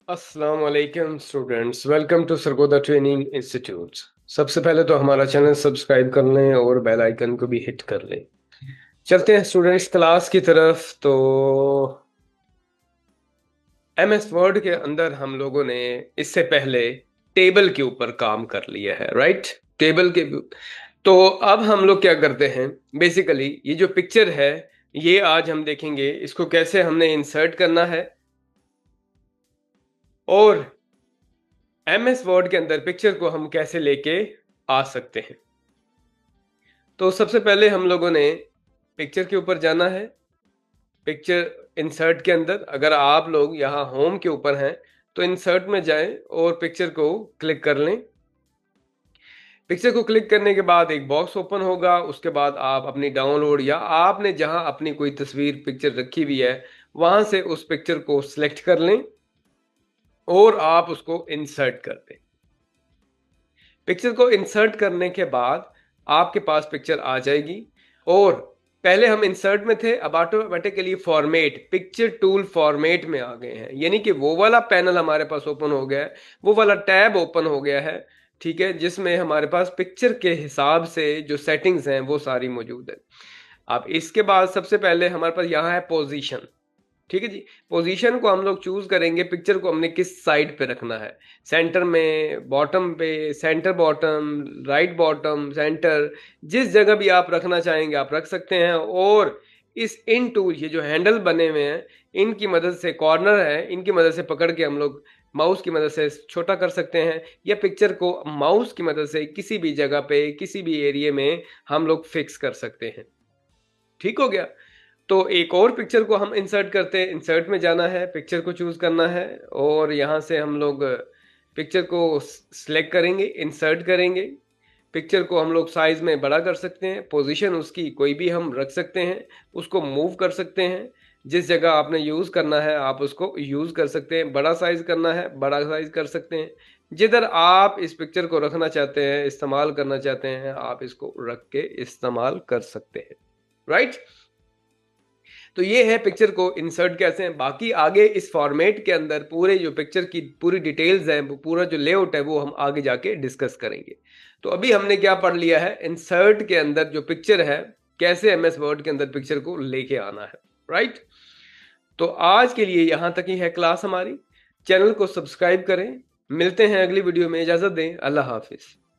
अस्सलाम वालेकुम students, welcome to Sargodha training institute. सबसे पहले तो हमारा चैनल सब्सक्राइब कर लें और बेल आइकन को भी हिट कर लें। चलते हैं स्टूडेंट्स क्लास की तरफ। तो एमएस वर्ड के अंदर हम लोगों ने इससे पहले टेबल के ऊपर काम कर लिया है, राइट? टेबल के तो अब हम लोग क्या करते हैं, बेसिकली ये जो पिक्चर है ये आज हम देखेंगे इसको कैसे हमने इंसर्ट करना है और एमएस वर्ड के अंदर पिक्चर को हम कैसे लेके आ सकते हैं। तो सबसे पहले हम लोगों ने पिक्चर के ऊपर जाना है। पिक्चर इंसर्ट के अंदर अगर आप लोग यहाँ होम के ऊपर हैं तो इंसर्ट में जाएं और पिक्चर को क्लिक कर लें। पिक्चर को क्लिक करने के बाद एक बॉक्स ओपन होगा। उसके बाद आप अपनी डाउनलोड या आपने जहां अपनी कोई तस्वीर पिक्चर रखी हुई है वहां से उस पिक्चर को सिलेक्ट कर लें और आप उसको इंसर्ट कर दें। पिक्चर को इंसर्ट करने के बाद आपके पास पिक्चर आ जाएगी और पहले हम इंसर्ट में थे, अब automatically format picture tool format में आ गए हैं, यानी कि वो वाला पैनल हमारे पास ओपन हो गया है, वो वाला टैब ओपन हो गया है। ठीक है, जिसमें हमारे पास पिक्चर के हिसाब से जो सेटिंग्स हैं वो सारी मौजूद है। अब इसके बाद सबसे पहले हमारे पास यहाँ है पोजीशन। ठीक है जी, पोजीशन को हम लोग चूज करेंगे, पिक्चर को हमने किस साइड पे रखना है, सेंटर में, बॉटम पे, centre bottom, right bottom, centre, जिस जगह भी आप रखना चाहेंगे आप रख सकते हैं। और इस इन टूल, ये जो हैंडल बने हुए हैं इनकी मदद से, कॉर्नर है इनकी मदद से पकड़ के हम लोग माउस की मदद से छोटा कर सकते हैं या पिक्चर को माउस की मदद से किसी भी जगह पे किसी भी एरिया में हम लोग फिक्स कर सकते हैं। ठीक हो गया। तो एक और पिक्चर को हम इंसर्ट करते हैं। इंसर्ट में जाना है, पिक्चर को चूज करना है और यहाँ से हम लोग पिक्चर को सिलेक्ट करेंगे, इंसर्ट करेंगे। पिक्चर को हम लोग साइज में बड़ा कर सकते हैं, पोजीशन उसकी कोई भी हम रख सकते हैं, उसको मूव कर सकते हैं। जिस जगह आपने यूज करना है आप उसको यूज कर सकते हैं। बड़ा साइज करना है बड़ा साइज कर सकते हैं। जिधर आप इस पिक्चर को रखना चाहते हैं, इस्तेमाल करना चाहते हैं, आप इसको रख के इस्तेमाल कर सकते हैं, राइट? तो ये है पिक्चर को इंसर्ट कैसे हैं। बाकी आगे इस फॉर्मेट के अंदर पूरे जो पिक्चर की पूरी डिटेल्स हैं, पूरा जो लेआउट है वो हम आगे जाके डिस्कस करेंगे। तो अभी हमने क्या पढ़ लिया है, इंसर्ट के अंदर जो पिक्चर है कैसे एमएस वर्ड के अंदर पिक्चर को लेके आना है, राइट? तो आज के लिए यहां तक ही है क्लास हमारी। चैनल को सब्सक्राइब करें। मिलते हैं अगली वीडियो में, इजाजत दें, अल्लाह हाफिज।